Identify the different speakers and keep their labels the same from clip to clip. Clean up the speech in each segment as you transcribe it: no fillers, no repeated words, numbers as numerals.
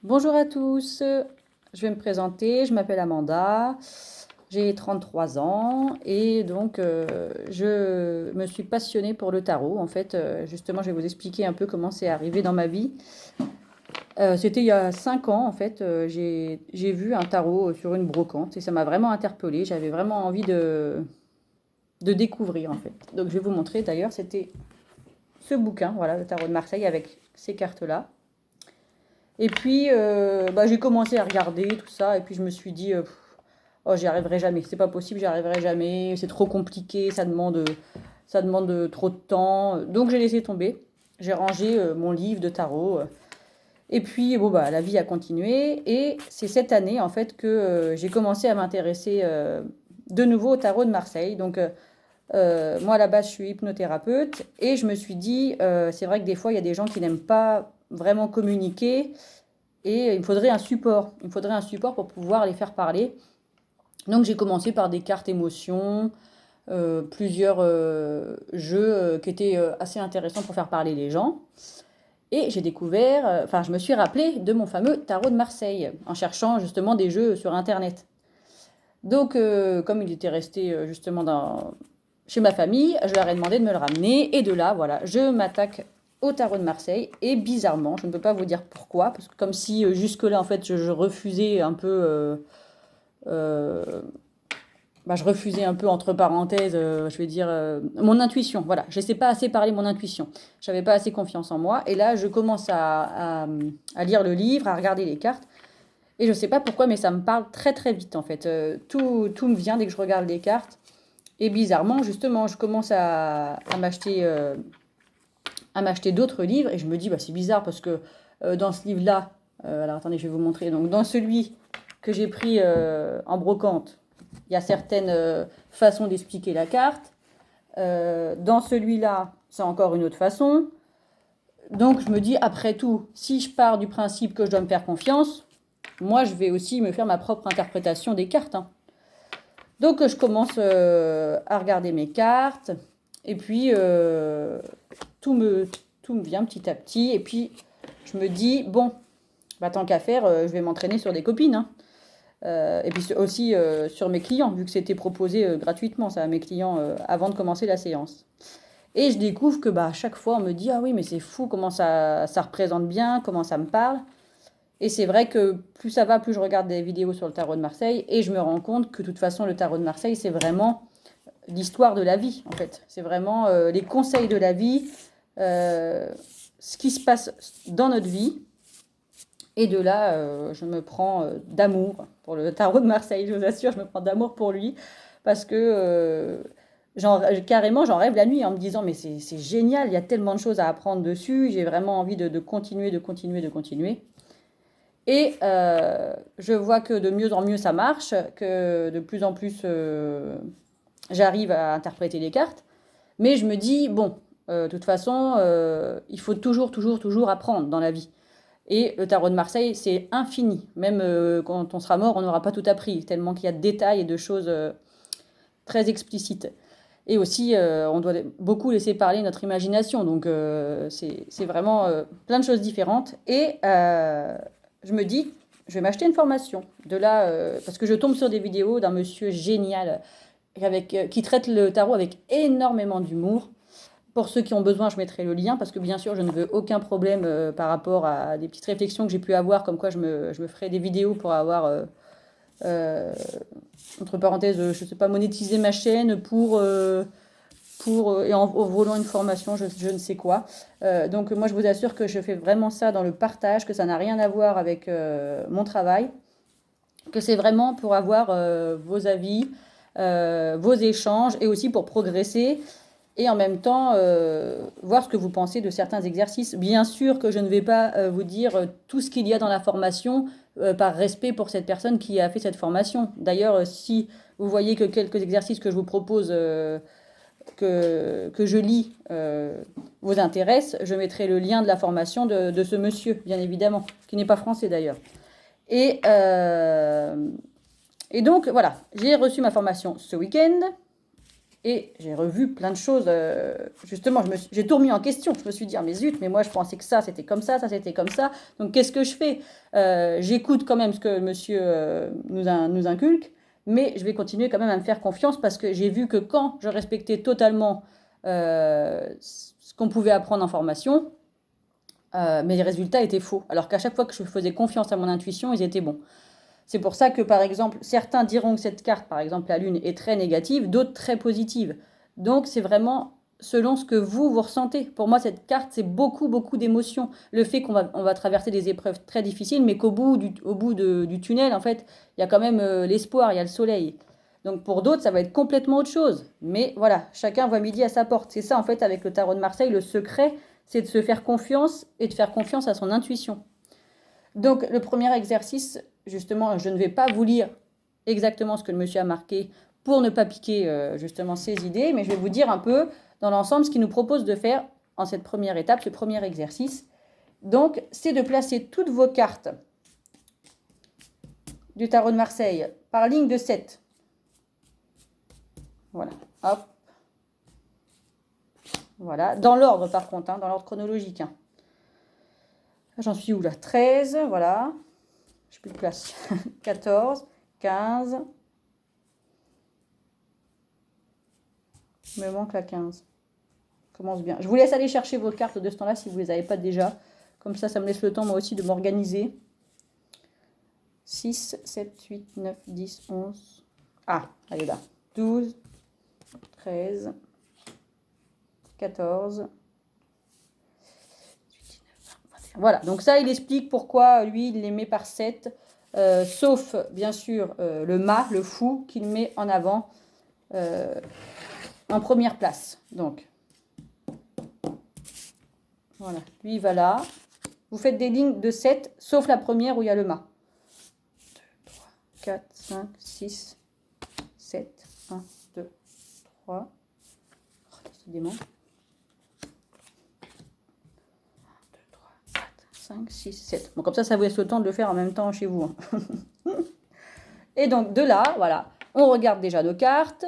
Speaker 1: Bonjour à tous, je vais me présenter, je m'appelle Amanda, j'ai 33 ans et donc je me suis passionnée pour le tarot. En fait, justement, je vais vous expliquer un peu comment c'est arrivé dans ma vie. C'était il y a 5 ans, en fait, j'ai vu un tarot sur une brocante et ça m'a vraiment interpellée. J'avais vraiment envie de découvrir, en fait. Donc je vais vous montrer, d'ailleurs, c'était ce bouquin, voilà, le tarot de Marseille avec ces cartes-là. Et puis, j'ai commencé à regarder tout ça, et puis je me suis dit, oh, j'y arriverai jamais, c'est pas possible, j'y arriverai jamais, c'est trop compliqué, ça demande trop de temps. Donc j'ai laissé tomber, j'ai rangé mon livre de tarot, et puis bon, bah, la vie a continué, et c'est cette année en fait que j'ai commencé à m'intéresser de nouveau au tarot de Marseille. Donc moi à la base je suis hypnothérapeute, et je me suis dit, c'est vrai que des fois il y a des gens qui n'aiment pas vraiment communiquer. Et il me faudrait un support pour pouvoir les faire parler. Donc j'ai commencé par des cartes émotions, plusieurs jeux qui étaient assez intéressants pour faire parler les gens. Et j'ai découvert, enfin je me suis rappelé de mon fameux tarot de Marseille en cherchant justement des jeux sur Internet. Donc comme il était resté justement chez ma famille, je leur ai demandé de me le ramener. Et de là, voilà, je m'attaque au tarot de Marseille. Et bizarrement, je ne peux pas vous dire pourquoi, parce que comme si jusque-là, en fait, je refusais un peu... je refusais un peu, entre parenthèses, je vais dire, mon intuition. Voilà, je ne sais pas assez parler mon intuition. J'avais pas assez confiance en moi. Et là, je commence à lire le livre, à regarder les cartes. Et je ne sais pas pourquoi, mais ça me parle très très vite, en fait. Tout me vient dès que je regarde les cartes. Et bizarrement, justement, je commence à m'acheter d'autres livres et je me dis, bah, c'est bizarre parce que dans ce livre-là, alors attendez, je vais vous montrer. Donc, dans celui que j'ai pris en brocante, il y a certaines façons d'expliquer la carte. Dans celui-là, c'est encore une autre façon. Donc, je me dis, après tout, si je pars du principe que je dois me faire confiance, moi, je vais aussi me faire ma propre interprétation des cartes, hein. Donc je commence à regarder mes cartes et puis tout, me, tout me vient petit à petit et puis je me dis, bon, bah, tant qu'à faire, je vais m'entraîner sur des copines, hein. Et puis aussi sur mes clients, vu que c'était proposé gratuitement ça à mes clients avant de commencer la séance. Et je découvre que bah, à chaque fois on me dit, ah oui mais c'est fou comment ça représente bien, comment ça me parle. Et c'est vrai que plus ça va, plus je regarde des vidéos sur le tarot de Marseille et je me rends compte que de toute façon le tarot de Marseille c'est vraiment l'histoire de la vie en fait. C'est vraiment les conseils de la vie, euh, ce qui se passe dans notre vie. Et de là, je me prends d'amour pour le tarot de Marseille, je vous assure, je me prends d'amour pour lui parce que carrément j'en rêve la nuit en me disant mais c'est génial, il y a tellement de choses à apprendre dessus, j'ai vraiment envie de continuer, de continuer, de continuer. Et je vois que de mieux en mieux ça marche, que de plus en plus j'arrive à interpréter les cartes. Mais je me dis, bon, de toute façon, il faut toujours, toujours, toujours apprendre dans la vie. Et le tarot de Marseille, c'est infini. Même quand on sera mort, on n'aura pas tout appris, tellement qu'il y a de détails et de choses très explicites. Et aussi, on doit beaucoup laisser parler notre imagination. Donc, c'est vraiment plein de choses différentes. Et je me dis, je vais m'acheter une formation. De là, parce que je tombe sur des vidéos d'un monsieur génial qui traite le tarot avec énormément d'humour. Pour ceux qui ont besoin, je mettrai le lien parce que bien sûr, je ne veux aucun problème par rapport à des petites réflexions que j'ai pu avoir, comme quoi je me ferai des vidéos pour avoir, euh, entre parenthèses, je ne sais pas, monétiser ma chaîne et en volant une formation, je ne sais quoi. Donc moi, je vous assure que je fais vraiment ça dans le partage, que ça n'a rien à voir avec mon travail, que c'est vraiment pour avoir vos avis, vos échanges et aussi pour progresser et en même temps voir ce que vous pensez de certains exercices. Bien sûr que je ne vais pas vous dire tout ce qu'il y a dans la formation par respect pour cette personne qui a fait cette formation. D'ailleurs, si vous voyez que quelques exercices que je vous propose, que je lis, vous intéressent, je mettrai le lien de la formation de ce monsieur, bien évidemment, qui n'est pas français d'ailleurs. Et, euh, et donc, voilà, j'ai reçu ma formation ce week-end. Et j'ai revu plein de choses. Justement, j'ai tout remis en question. Je me suis dit, ah, mais zut, mais moi je pensais que ça c'était comme ça c'était comme ça. Donc qu'est-ce que je fais? J'écoute quand même ce que monsieur nous inculque, mais je vais continuer quand même à me faire confiance parce que j'ai vu que quand je respectais totalement ce qu'on pouvait apprendre en formation, mes résultats étaient faux. Alors qu'à chaque fois que je faisais confiance à mon intuition, ils étaient bons. C'est pour ça que, par exemple, certains diront que cette carte, par exemple la Lune, est très négative, d'autres très positive. Donc, c'est vraiment selon ce que vous ressentez. Pour moi, cette carte, c'est beaucoup, beaucoup d'émotions. Le fait on va traverser des épreuves très difficiles, mais qu'au bout du tunnel, en fait, il y a quand même l'espoir, il y a le soleil. Donc, pour d'autres, ça va être complètement autre chose. Mais voilà, chacun voit midi à sa porte. C'est ça, en fait, avec le tarot de Marseille, le secret, c'est de se faire confiance et de faire confiance à son intuition. Donc, le premier exercice, justement, je ne vais pas vous lire exactement ce que le monsieur a marqué pour ne pas piquer justement ses idées, mais je vais vous dire un peu dans l'ensemble ce qu'il nous propose de faire en cette première étape, ce premier exercice. Donc, c'est de placer toutes vos cartes du tarot de Marseille par ligne de 7. Voilà, hop. Voilà, dans l'ordre par contre, dans l'ordre chronologique. J'en suis où là? 13, voilà. Je n'ai plus de place. 14, 15. Il me manque la 15. Commence bien. Je vous laisse aller chercher vos cartes de ce temps-là si vous ne les avez pas déjà. Comme ça me laisse le temps moi aussi de m'organiser. 6, 7, 8, 9, 10, 11. Ah, elle est là. 12, 13, 14. Voilà, donc ça, il explique pourquoi, lui, il les met par 7, sauf, bien sûr, le mât, le fou, qu'il met en avant en première place. Donc, voilà, lui, il va là. Vous faites des lignes de 7, sauf la première où il y a le mât. 2, 3, 4, 5, 6, 7, 1, 2, 3. Oh, décidément. 5, 6, 7. Bon, comme ça vous laisse le temps de le faire en même temps chez vous. Et donc, de là, voilà, on regarde déjà nos cartes.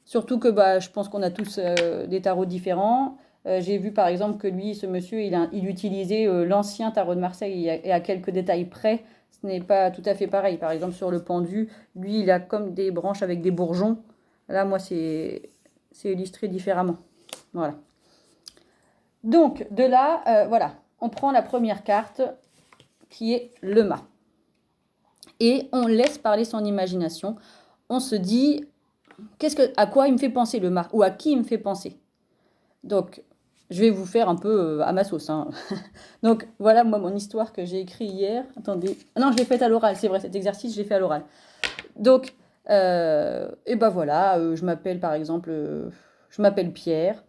Speaker 1: Surtout que je pense qu'on a tous des tarots différents. J'ai vu par exemple que lui, ce monsieur, il utilisait l'ancien tarot de Marseille et à quelques détails près. Ce n'est pas tout à fait pareil. Par exemple, sur le pendu, lui, il a comme des branches avec des bourgeons. Là, moi, c'est illustré différemment. Voilà. Donc, de là, voilà. On prend la première carte qui est le mât. Et on laisse parler son imagination. On se dit, à quoi il me fait penser le mât? Ou à qui il me fait penser? Donc, je vais vous faire un peu à ma sauce. Donc, voilà, moi, mon histoire que j'ai écrite hier. Attendez. Non, je l'ai faite à l'oral, c'est vrai, cet exercice, je l'ai fait à l'oral. Donc, et voilà, je m'appelle par exemple, je m'appelle Pierre.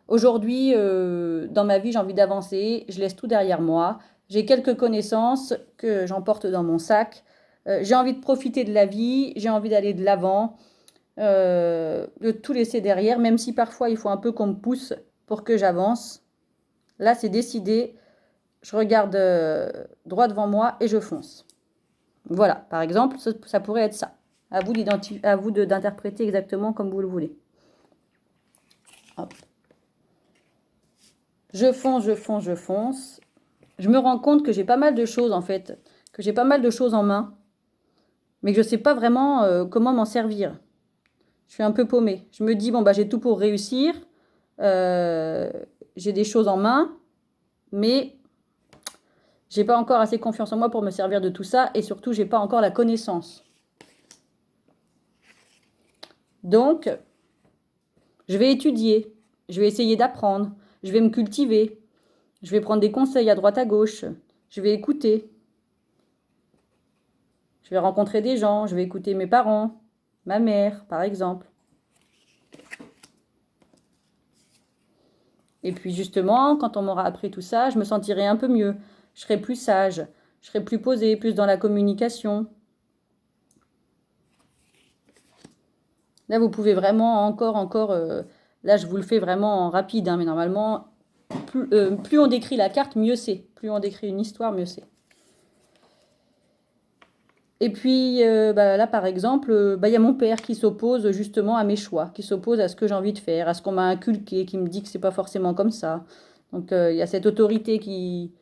Speaker 1: Aujourd'hui, dans ma vie, j'ai envie d'avancer. Je laisse tout derrière moi. J'ai quelques connaissances que j'emporte dans mon sac. J'ai envie de profiter de la vie. J'ai envie d'aller de l'avant. De tout laisser derrière, même si parfois il faut un peu qu'on me pousse pour que j'avance. Là, c'est décidé. Je regarde droit devant moi et je fonce. Voilà, par exemple, ça pourrait être ça. À vous d'interpréter exactement comme vous le voulez. Hop. Je fonce, je fonce, je fonce. Je me rends compte que j'ai pas mal de choses en fait, que j'ai pas mal de choses en main, mais que je ne sais pas vraiment comment m'en servir. Je suis un peu paumée. Je me dis, bon, j'ai tout pour réussir. J'ai des choses en main, mais j'ai pas encore assez confiance en moi pour me servir de tout ça, et surtout, j'ai pas encore la connaissance. Donc, je vais étudier, je vais essayer d'apprendre, je vais me cultiver, je vais prendre des conseils à droite à gauche, je vais écouter, je vais rencontrer des gens, je vais écouter mes parents, ma mère, par exemple. Et puis justement, quand on m'aura appris tout ça, je me sentirai un peu mieux. Je serai plus sage, je serai plus posée, plus dans la communication. Là, vous pouvez vraiment encore. Là, je vous le fais vraiment en rapide, mais normalement, plus on décrit la carte, mieux c'est. Plus on décrit une histoire, mieux c'est. Et puis bah, là, par exemple, bah, il y a mon père qui s'oppose justement à mes choix, qui s'oppose à ce que j'ai envie de faire, à ce qu'on m'a inculqué, qui me dit que c'est pas forcément comme ça. Donc il y a cette autorité qui,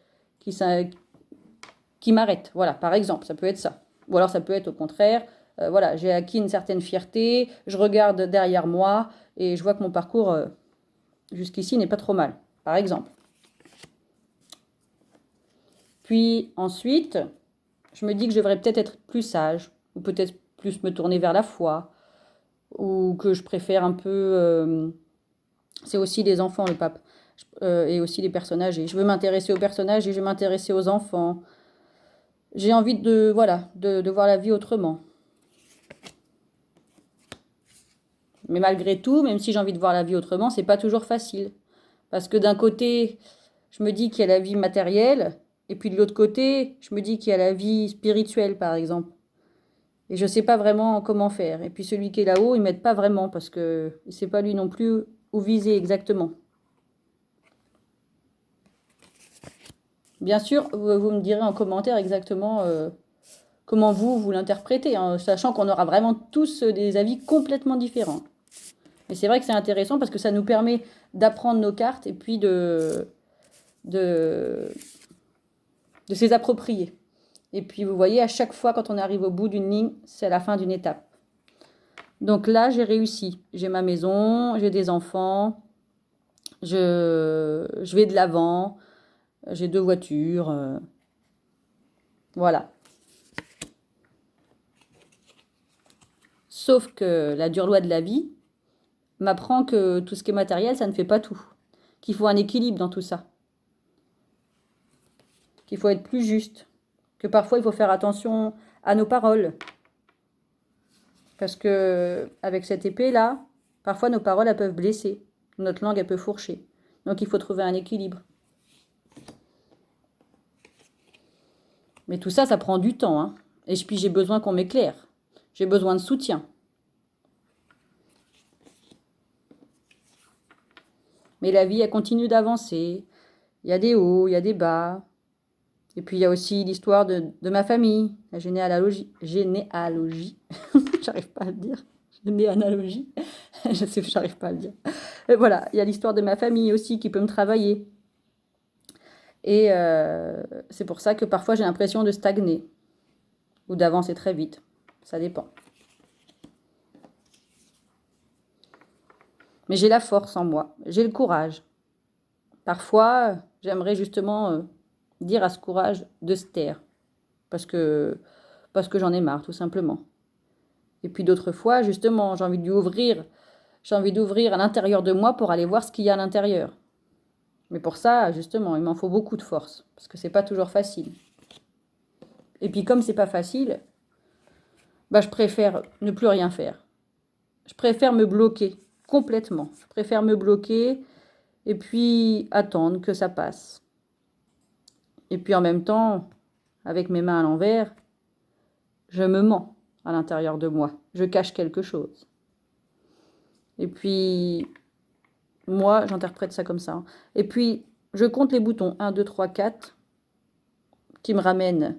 Speaker 1: qui m'arrête. Voilà, par exemple, ça peut être ça. Ou alors ça peut être au contraire, voilà, j'ai acquis une certaine fierté, je regarde derrière moi et je vois que mon parcours jusqu'ici n'est pas trop mal, par exemple. Puis ensuite, je me dis que je devrais peut-être être plus sage, ou peut-être plus me tourner vers la foi, ou que je préfère un peu... c'est aussi les enfants, le pape, et aussi les personnages. Et je veux m'intéresser aux personnages et je veux m'intéresser aux enfants. J'ai envie de, voilà, de voir la vie autrement. Mais malgré tout, même si j'ai envie de voir la vie autrement, c'est pas toujours facile. Parce que d'un côté, je me dis qu'il y a la vie matérielle, et puis de l'autre côté, je me dis qu'il y a la vie spirituelle, par exemple. Et je sais pas vraiment comment faire. Et puis celui qui est là-haut, il m'aide pas vraiment, parce que c'est pas lui non plus où viser exactement. Bien sûr, vous me direz en commentaire exactement comment vous l'interprétez, hein, sachant qu'on aura vraiment tous des avis complètement différents. Mais c'est vrai que c'est intéressant parce que ça nous permet d'apprendre nos cartes et puis de, de s'y approprier. Et puis vous voyez, à chaque fois quand on arrive au bout d'une ligne, c'est la fin d'une étape. Donc là, j'ai réussi. J'ai ma maison, j'ai des enfants, je vais de l'avant, j'ai 2 voitures. Voilà. Sauf que la dure loi de la vie m'apprend que tout ce qui est matériel, ça ne fait pas tout. Qu'il faut un équilibre dans tout ça. Qu'il faut être plus juste. Que parfois, il faut faire attention à nos paroles. Parce que avec cette épée-là, parfois nos paroles, elles peuvent blesser. Notre langue, elle peut fourcher. Donc il faut trouver un équilibre. Mais tout ça, ça prend du temps. Hein. Et puis j'ai besoin qu'on m'éclaire. J'ai besoin de soutien. Mais la vie, elle continue d'avancer. Il y a des hauts, il y a des bas. Et puis il y a aussi l'histoire de ma famille, la généalogie. Généalogie. J'arrive pas à le dire. Généalogie. Je sais, j'arrive pas à le dire. Et voilà, il y a l'histoire de ma famille aussi qui peut me travailler. Et c'est pour ça que parfois j'ai l'impression de stagner ou d'avancer très vite. Ça dépend. Mais j'ai la force en moi, j'ai le courage. Parfois, j'aimerais justement dire à ce courage de se taire parce que, parce que j'en ai marre, tout simplement. Et puis d'autres fois, justement, j'ai envie d'ouvrir à l'intérieur de moi pour aller voir ce qu'il y a à l'intérieur. Mais pour ça, justement, il m'en faut beaucoup de force parce que c'est pas toujours facile. Et puis comme c'est pas facile, bah je préfère ne plus rien faire. Je préfère me bloquer complètement. Je préfère me bloquer et puis attendre que ça passe. Et puis en même temps, avec mes mains à l'envers, je me mens à l'intérieur de moi. Je cache quelque chose. Et puis, moi, j'interprète ça comme ça. Et puis, je compte les boutons 1, 2, 3, 4 qui me ramènent